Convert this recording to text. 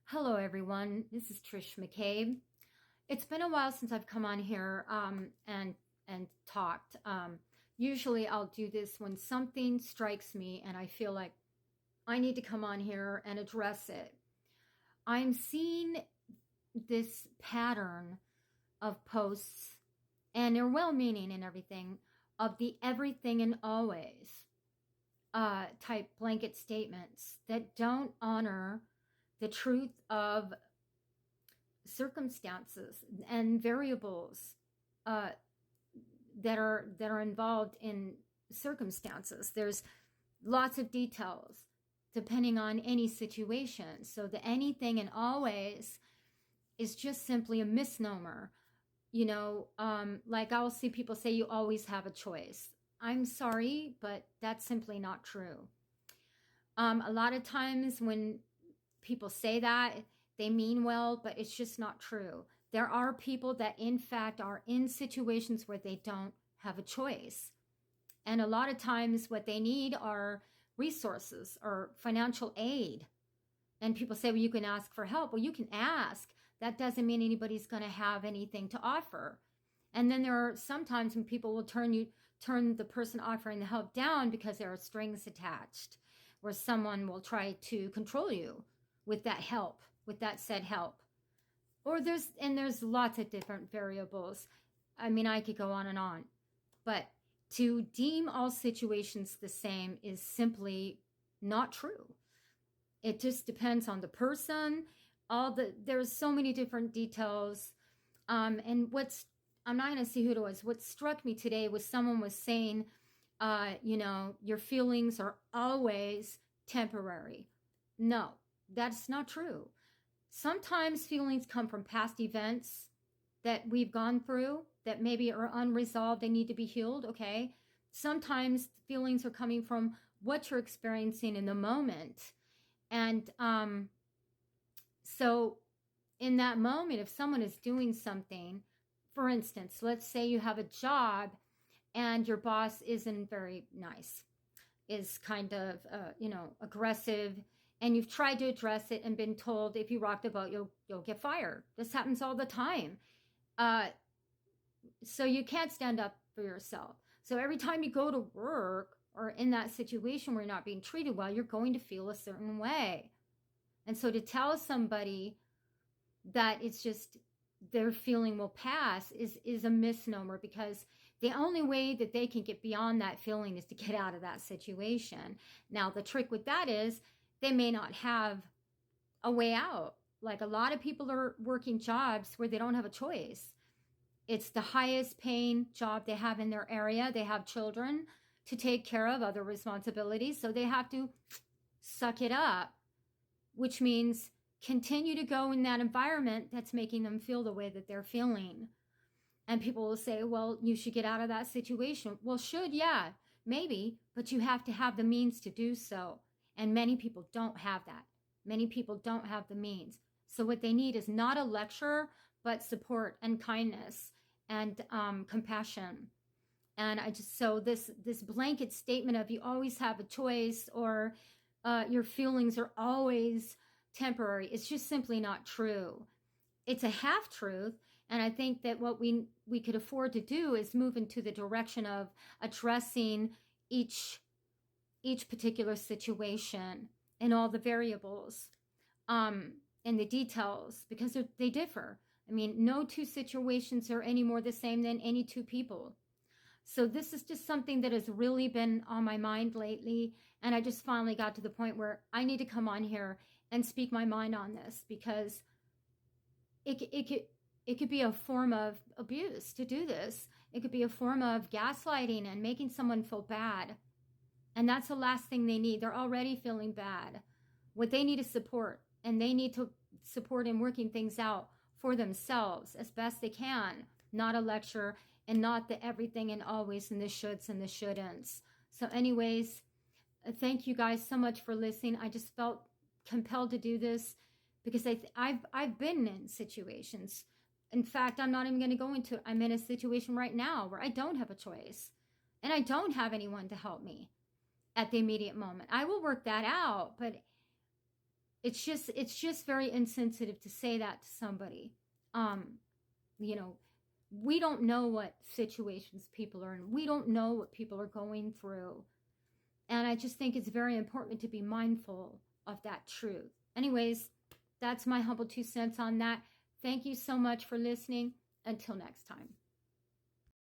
Hello, everyone. This is Trish McCabe. It's been a while since I've come on here and talked. Usually, I'll do this when something strikes me and I feel like I need to come on here and address it. I'm seeing this pattern of posts, and they're well-meaning and everything, of the everything and always type blanket statements that don't honor the truth of circumstances and variables uh, that are involved in circumstances. There's lots of details depending on any situation. So the anything and always is just simply a misnomer. Like I'll see people say you always have a choice. I'm sorry, but that's simply not true. A lot of times when people say that, they mean well, but it's just not true. There are people that, in fact, are in situations where they don't have a choice. And a lot of times, what they need are resources or financial aid. And people say, well, you can ask for help. Well, you can ask. That doesn't mean anybody's going to have anything to offer. And then there are sometimes when people will turn the person offering the help down because there are strings attached, where someone will try to control you with that help, with that said help. Or there's lots of different variables. I mean, I could go on and on. But to deem all situations the same is simply not true. It just depends on the person. There's so many different details. And I'm not going to see who it was. What struck me today was someone was saying, your feelings are always temporary. No, that's not true. Sometimes feelings come from past events that we've gone through that maybe are unresolved and need to be healed, okay? Sometimes feelings are coming from what you're experiencing in the moment. And so in that moment, if someone is doing something, for instance, let's say you have a job and your boss isn't very nice, is kind of, aggressive, and you've tried to address it and been told if you rock the boat, you'll get fired. This happens all the time. So you can't stand up for yourself. So every time you go to work or in that situation where you're not being treated well, you're going to feel a certain way. And so to tell somebody that it's just their feeling will pass is a misnomer, because the only way that they can get beyond that feeling is to get out of that situation. Now, the trick with that is they may not have a way out. Like a lot of people are working jobs where they don't have a choice. It's the highest paying job they have in their area. They have children to take care of, other responsibilities. So they have to suck it up, which means continue to go in that environment that's making them feel the way that they're feeling. And people will say, well, you should get out of that situation. Well, yeah, maybe, but you have to have the means to do so. And many people don't have that. Many people don't have the means. So what they need is not a lecture, but support and kindness and compassion. And so this blanket statement of you always have a choice, or your feelings are always temporary, it's just simply not true. It's a half truth. And I think that what we could afford to do is move into the direction of addressing each particular situation and all the variables and the details, because they differ. I mean, no two situations are any more the same than any two people. So this is just something that has really been on my mind lately. And I just finally got to the point where I need to come on here and speak my mind on this, because it could be a form of abuse to do this. It could be a form of gaslighting and making someone feel bad. And that's the last thing they need. They're already feeling bad. What they need is support, and they need to support in working things out for themselves as best they can, not a lecture and not the everything and always and the shoulds and the shouldn'ts. So anyways, thank you guys so much for listening. I just felt compelled to do this because I've been in situations. In fact, I'm not even going to go into it. I'm in a situation right now where I don't have a choice and I don't have anyone to help me at the immediate moment. I will work that out, but it's just very insensitive to say that to somebody. You know, we don't know what situations people are in. We don't know what people are going through. And I just think it's very important to be mindful of that truth. Anyways, that's my humble 2 cents on that. Thank you so much for listening. Until next time.